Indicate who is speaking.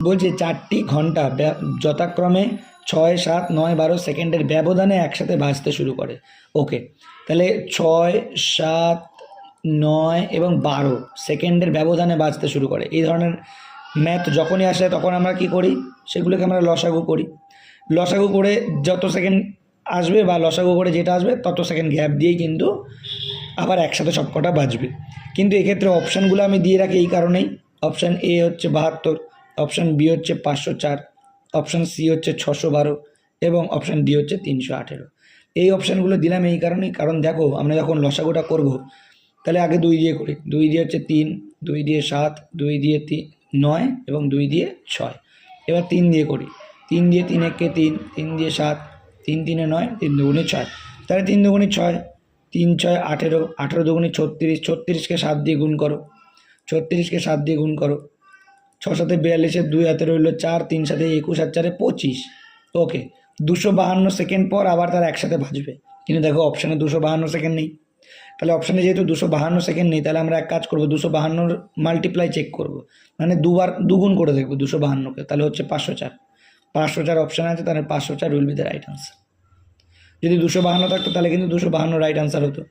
Speaker 1: বলছে 4টি ঘন্টা যথাক্রমে 6, 7, 9, 12 সেকেন্ডের ব্যবধানে একসাথে বাজতে শুরু করে। ওকে, তাহলে 6, 7, 9 এবং 12 সেকেন্ডের ব্যবধানে বাজতে শুরু করে। এই ধরনের ম্যাথ যখনই আসে তখন আমরা কি করি, সেগুলোকে আমরা লসাগু করি। লসাগু করে যত সেকেন্ড আসবে বা লসাগু করে যেটা আসবে তত সেকেন্ড গ্যাপ দিয়েই কিন্তু আবার একসাথে সব কটা বাজবে। কিন্তু এক্ষেত্রে অপশানগুলো আমি দিয়ে রাখি এই কারণেই, অপশান এ হচ্ছে 72, অপশান বি হচ্ছে 504, অপশান সি হচ্ছে 612 এবং অপশান ডি হচ্ছে 318। এই অপশানগুলো দিলাম এই কারণেই, কারণ দেখো আমরা যখন লসাগুটা করব তাহলে আগে 2 দিয়ে করি। 2 দিয়ে হচ্ছে 3, 2 দিয়ে 7, 2 দিয়ে 9 এবং 2 দিয়ে 6। এবার 3 দিয়ে করি। 3 দিয়ে 3 একে 3, 3 দিয়ে 7, 3 3 9, 3 দুগুণে 6। তাহলে 3 দুগুণে 6, 3 6 18, 18 দুগুণে 36, 36কে 7 দিয়ে গুণ করো, 36কে 7 দিয়ে গুণ করো, 6 7 42, 2 হাতে রইল 4, 3 7 21 আর 4 25। ওকে, 252 সেকেন্ড পর আবার তারা একসাথে বাজবে। কিন্তু দেখো অপশানে 252 সেকেন্ড নেই। তাহলে অপশানে যেহেতু 252 সেকেন্ড নেই, তাহলে আমরা এক কাজ করবো, 252 মাল্টিপ্লাই চেক করব, মানে দুগুণ করে দেখবো 252কে। তাহলে হচ্ছে 504। 504 অপশানে আছে, তাহলে 504 will be the right answer. যদি 252 থাকতো তাহলে কিন্তু 252 রাইট আনসার হতো।